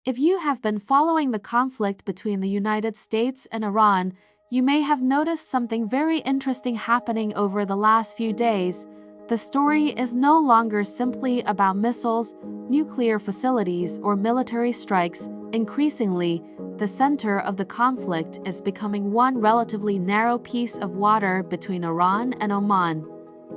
If you have been following the conflict between the United States and Iran, you may have noticed something very interesting happening over the last few days. The story is no longer simply about missiles, nuclear facilities, or military strikes. Increasingly, the center of the conflict is becoming one relatively narrow piece of water between Iran and Oman,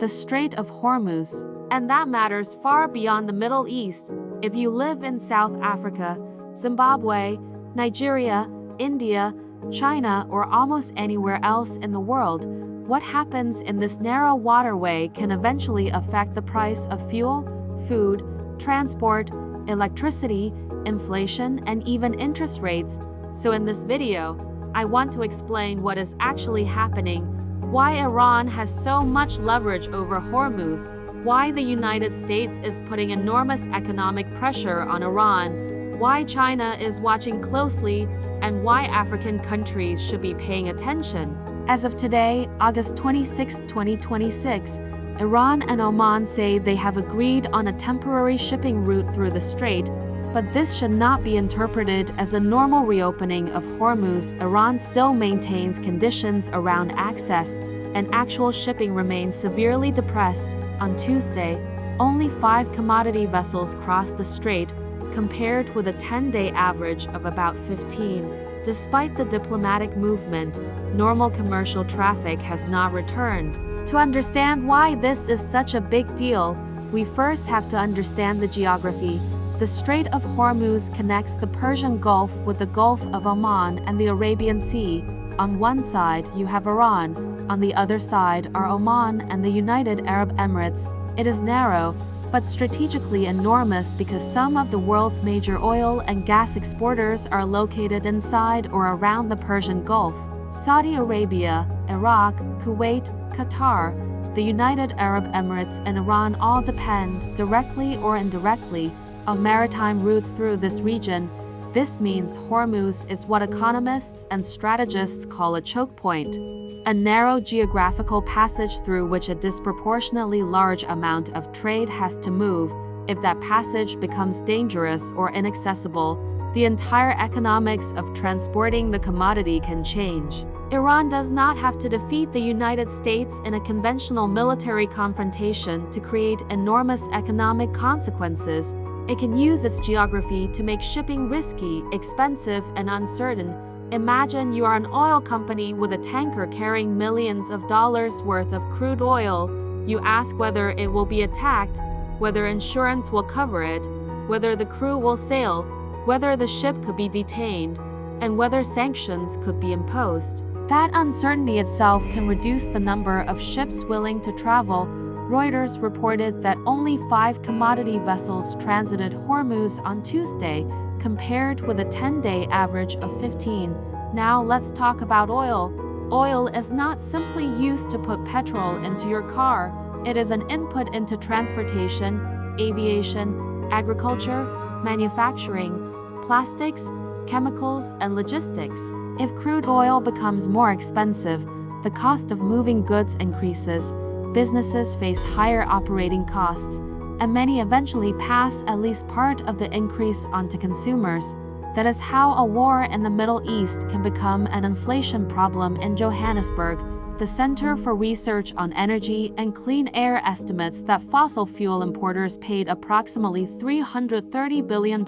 the Strait of Hormuz. And that matters far beyond the Middle East. If you live in South Africa, Zimbabwe, Nigeria, India, China, or almost anywhere else in the world, what happens in this narrow waterway can eventually affect the price of fuel, food, transport, electricity, inflation, and even interest rates. So in this video, I want to explain what is actually happening, why Iran has so much leverage over Hormuz, why the United States is putting enormous economic pressure on Iran, why China is watching closely, and why African countries should be paying attention. As of today, August 26, 2026, Iran and Oman say they have agreed on a temporary shipping route through the strait, but this should not be interpreted as a normal reopening of Hormuz. Iran still maintains conditions around access, and actual shipping remains severely depressed. On Tuesday, only 5 commodity vessels crossed the strait, compared with a 10-day average of about 15. Despite the diplomatic movement, normal commercial traffic has not returned. To understand why this is such a big deal, we first have to understand the geography. The Strait of Hormuz connects the Persian Gulf with the Gulf of Oman and the Arabian Sea. On one side, you have Iran. On the other side are Oman and the United Arab Emirates. It is narrow, but strategically enormous because some of the world's major oil and gas exporters are located inside or around the Persian Gulf. Saudi Arabia, Iraq, Kuwait, Qatar, the United Arab Emirates, and Iran all depend, directly or indirectly, on maritime routes through this region. This means Hormuz is what economists and strategists call a choke point, a narrow geographical passage through which a disproportionately large amount of trade has to move. If that passage becomes dangerous or inaccessible, the entire economics of transporting the commodity can change. Iran does not have to defeat the United States in a conventional military confrontation to create enormous economic consequences. It can use its geography to make shipping risky, expensive, and uncertain. Imagine you are an oil company with a tanker carrying millions of dollars worth of crude oil. You ask whether it will be attacked, whether insurance will cover it, whether the crew will sail, whether the ship could be detained, and whether sanctions could be imposed. That uncertainty itself can reduce the number of ships willing to travel. Reuters reported that only 5 commodity vessels transited Hormuz on Tuesday, compared with a 10-day average of 15. Now let's talk about oil. Oil is not simply used to put petrol into your car. It is an input into transportation, aviation, agriculture, manufacturing, plastics, chemicals, and logistics. If crude oil becomes more expensive, the cost of moving goods increases, businesses face higher operating costs, and many eventually pass at least part of the increase onto consumers. That is how a war in the Middle East can become an inflation problem. In Johannesburg, the Center for Research on Energy and Clean Air estimates that fossil fuel importers paid approximately $330 billion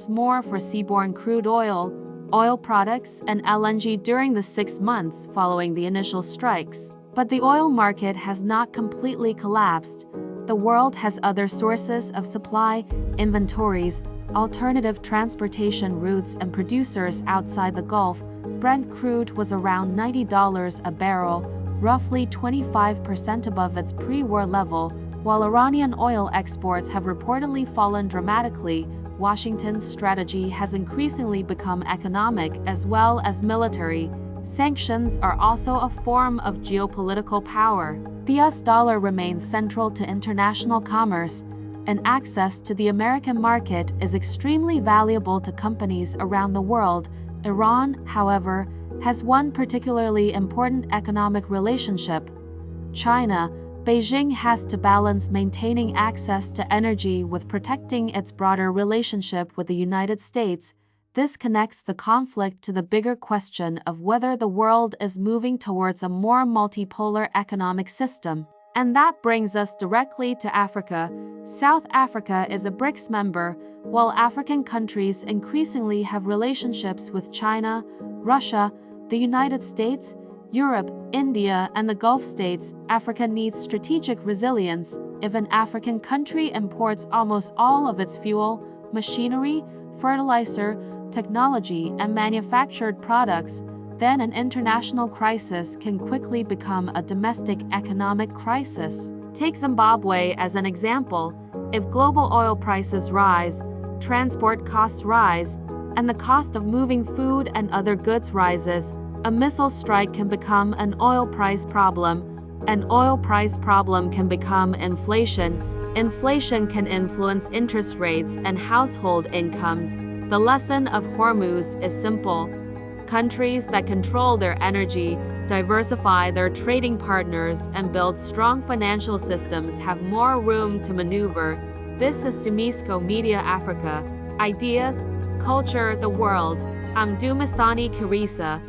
more for seaborne crude oil, oil products, and LNG during the 6 months following the initial strikes. But the oil market has not completely collapsed. The world has other sources of supply, inventories, alternative transportation routes, and producers outside the Gulf. Brent crude was around $90 a barrel, roughly 25% above its pre-war level, while Iranian oil exports have reportedly fallen dramatically. Washington's strategy has increasingly become economic as well as military. Sanctions are also a form of geopolitical power. The US dollar remains central to international commerce, and access to the American market is extremely valuable to companies around the world. Iran, however, has one particularly important economic relationship: China. Beijing has to balance maintaining access to energy with protecting its broader relationship with the United States. This connects the conflict to the bigger question of whether the world is moving towards a more multipolar economic system. And that brings us directly to Africa. South Africa is a BRICS member, while African countries increasingly have relationships with China, Russia, the United States, Europe, India, and the Gulf states. Africa needs strategic resilience. If an African country imports almost all of its fuel, machinery, fertilizer, technology, and manufactured products, then an international crisis can quickly become a domestic economic crisis. Take Zimbabwe as an example. If global oil prices rise, transport costs rise, and the cost of moving food and other goods rises, a missile strike can become an oil price problem. An oil price problem can become inflation. Inflation can influence interest rates and household incomes. The lesson of Hormuz is simple. Countries that control their energy, diversify their trading partners, and build strong financial systems have more room to maneuver. This is DUMISCO Media Africa. Ideas, culture, the world. I'm Dumisani Karisa.